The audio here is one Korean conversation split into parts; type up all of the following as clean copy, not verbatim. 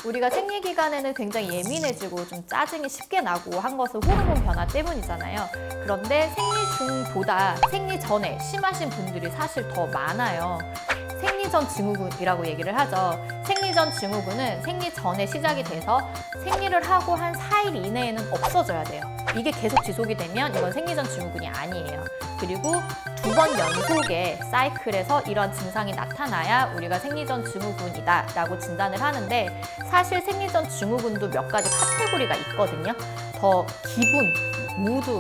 우리가 생리 기간에는 굉장히 예민해지고 좀 짜증이 쉽게 나고 한 것은 호르몬 변화 때문이잖아요. 그런데 생리 중보다 생리 전에 심하신 분들이 사실 더 많아요. 생리 전 증후군이라고 얘기를 하죠. 생리 전 증후군은 생리 전에 시작이 돼서 생리를 하고 한 4일 이내에는 없어져야 돼요. 이게 계속 지속이 되면 이건 생리 전 증후군이 아니에요. 그리고 2번 연속의 사이클에서 이런 증상이 나타나야 우리가 생리 전 증후군이다 라고 진단을 하는데, 사실 생리 전 증후군도 몇 가지 카테고리가 있거든요. 더 기분, 무드,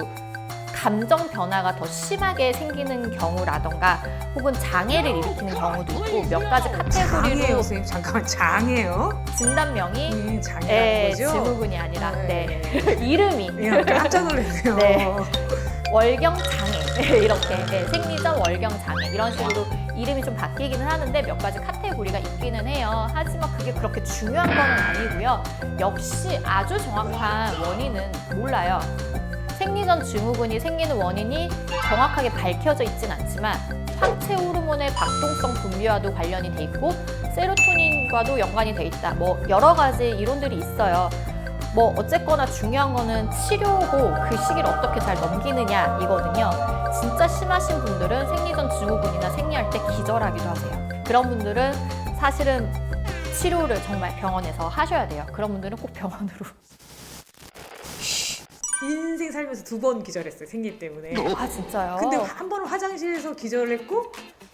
감정 변화가 더 심하게 생기는 경우라던가 혹은 장애를 일으키는 경우도 있고 몇 가지 장애요, 카테고리로 선생님. 잠깐만, 장애요? 진단명이 장애라는 거죠? 증후군이 아니라 네. 이름이 예, 깜짝 놀랐네요. 네. 월경 장애 이렇게 생리전 월경 장애 이런 식으로 이름이 좀 바뀌기는 하는데 몇 가지 카테고리가 있기는 해요. 하지만 그게 그렇게 중요한 건 아니고요. 역시 아주 정확한 원인은 몰라요. 생리 전 증후군이 생기는 원인이 정확하게 밝혀져 있진 않지만 황체 호르몬의 박동성 분비와도 관련이 돼 있고 세로토닌과도 연관이 돼 있다. 뭐 여러 가지 이론들이 있어요. 뭐 어쨌거나 중요한 거는 치료고 그 시기를 어떻게 잘 넘기느냐 이거든요. 진짜 심하신 분들은 생리 전 증후군이나 생리할 때 기절하기도 하세요. 그런 분들은 사실은 치료를 정말 병원에서 하셔야 돼요. 그런 분들은 꼭 병원으로. 인생 살면서 2번 기절했어요, 생리 때문에. 아 진짜요? 근데 한 번은 화장실에서 기절을 했고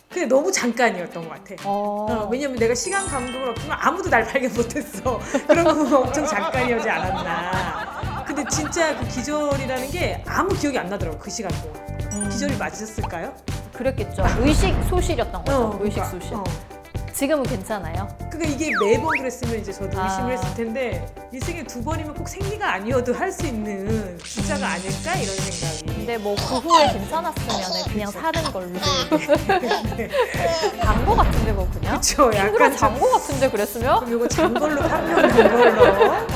그게 너무 잠깐이었던 것 같아. 왜냐면 내가 시간 감독을 없지만 아무도 날 발견 못했어. 그런 거 엄청 잠깐이었지 않았나. 근데 진짜 그 기절이라는 게 아무 기억이 안 나더라고, 그 시간 동안. 기절이 맞으셨을까요? 그랬겠죠. 의식 소실이었던 거죠. 의식 그러니까, 소실. 지금은 괜찮아요? 그러니까 이게 매번 그랬으면 이제 저도 의심을 아. 했을 텐데 인생에 2번이면 꼭 생리가 아니어도 할 수 있는 숫자가 아닐까 이런 생각이. 근데 뭐 그 후에 괜찮았으면 그냥 사는 걸로. 광고 같은데 그거 그냥? 그쵸, 핑크로 약간 좀- 광고 같은데 그랬으면? 그럼 이거 잔걸로 판매하는 걸로.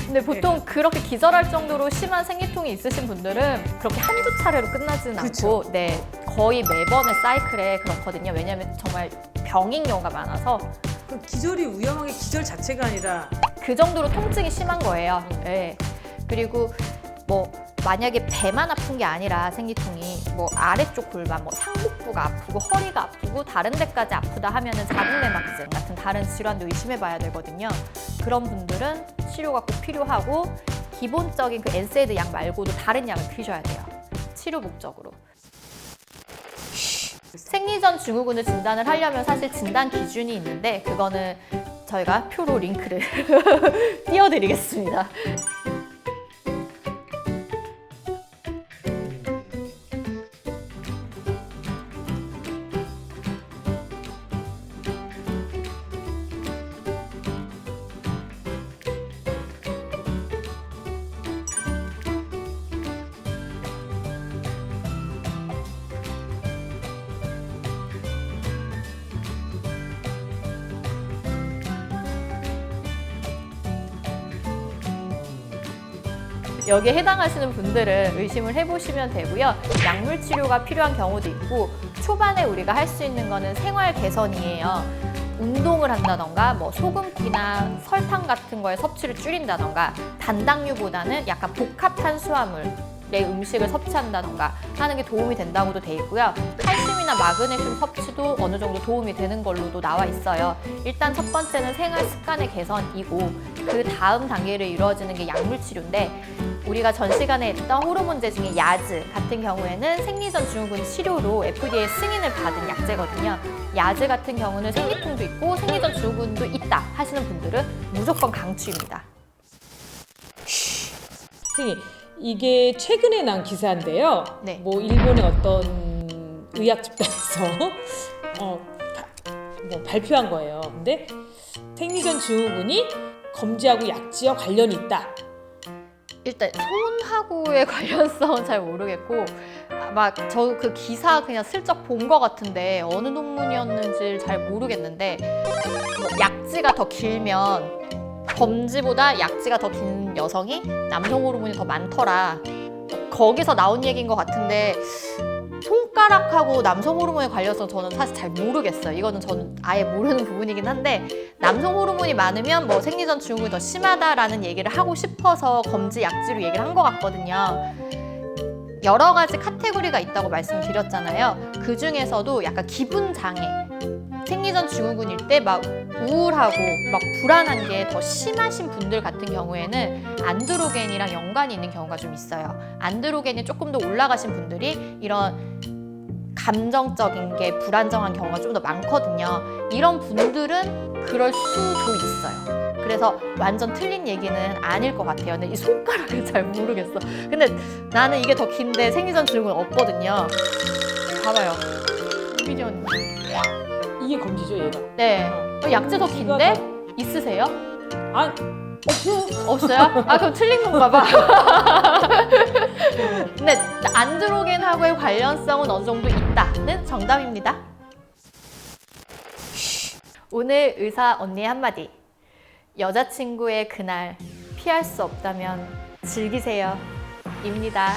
근데 보통 그렇게 기절할 정도로 심한 생리통이 있으신 분들은 그렇게 한두 차례로 끝나지는 그쵸. 않고 거의 매번의 사이클에 그렇거든요. 왜냐면 정말 병인 경우가 많아서 그 기절이 위험한 게 기절 자체가 아니라 그 정도로 통증이 심한 거예요. 예. 그리고 뭐 만약에 배만 아픈 게 아니라 생리통이 뭐 아래쪽 골반, 뭐 상복부가 아프고 허리가 아프고 다른 데까지 아프다 하면은 자궁내막증 같은 다른 질환도 의심해 봐야 되거든요. 그런 분들은 치료가 꼭 필요하고 기본적인 그 엔세이드 약 말고도 다른 약을 피셔야 돼요. 치료 목적으로. 생리 전 증후군을 진단을 하려면 사실 진단 기준이 있는데 그거는 저희가 표로 링크를 띄워드리겠습니다. 여기에 해당하시는 분들은 의심을 해보시면 되고요. 약물 치료가 필요한 경우도 있고 초반에 우리가 할 수 있는 거는 생활 개선이에요. 운동을 한다던가 뭐 소금기나 설탕 같은 거의 섭취를 줄인다던가 단당류보다는 약간 복합 탄수화물의 음식을 섭취한다던가 하는 게 도움이 된다고도 돼 있고요. 칼슘이나 마그네슘 섭취도 어느 정도 도움이 되는 걸로도 나와 있어요. 일단 첫 번째는 생활 습관의 개선이고 그 다음 단계로 이루어지는 게 약물 치료인데 우리가 전 시간에 했던 호르몬제 중에 야즈 같은 경우에는 생리전 증후군 치료로 FDA 승인을 받은 약제거든요. 야즈 같은 경우는 생리통도 있고 생리전 증후군도 있다 하시는 분들은 무조건 강추입니다. 선생님, 이게 최근에 난 기사인데요. 네. 뭐 일본의 어떤 의학 집단에서 뭐 발표한 거예요. 근데 생리전 증후군이 검지하고 약지와 관련이 있다. 일단 손하고의 관련성은 잘 모르겠고 아마 저 그 기사 그냥 슬쩍 본 것 같은데 어느 논문이었는지 잘 모르겠는데 뭐 약지가 더 길면 검지보다 약지가 더 긴 여성이 남성 호르몬이 더 많더라. 거기서 나온 얘기인 것 같은데 손가락하고 남성 호르몬에 관련해서 저는 사실 잘 모르겠어요. 이거는 저는 아예 모르는 부분이긴 한데 남성 호르몬이 많으면 뭐 생리전 증후군이 더 심하다라는 얘기를 하고 싶어서 검지 약지로 얘기를 한 것 같거든요. 여러 가지 카테고리가 있다고 말씀을 드렸잖아요. 그 중에서도 약간 기분 장애, 생리전 증후군일 때 막 우울하고 막 불안한 게 더 심하신 분들 같은 경우에는 안드로겐이랑 연관이 있는 경우가 좀 있어요. 안드로겐이 조금 더 올라가신 분들이 이런 감정적인 게 불안정한 경우가 좀 더 많거든요. 이런 분들은 그럴 수도 있어요. 그래서 완전 틀린 얘기는 아닐 것 같아요. 근데 이 손가락을 잘 모르겠어. 근데 나는 이게 더 긴데 생리전 증후군 없거든요. 봐봐요. 유빈이 언니. 이게 검지죠, 얘가. 네. 약지 더 긴데? 있으세요? 아, 없어요. 없어요? 아, 그럼 틀린 건가 봐. 근데 안드로겐하고의 관련성은 어느 정도 있다는 정답입니다. 오늘 의사 언니의 한마디. 여자친구의 그날 피할 수 없다면 즐기세요. 입니다.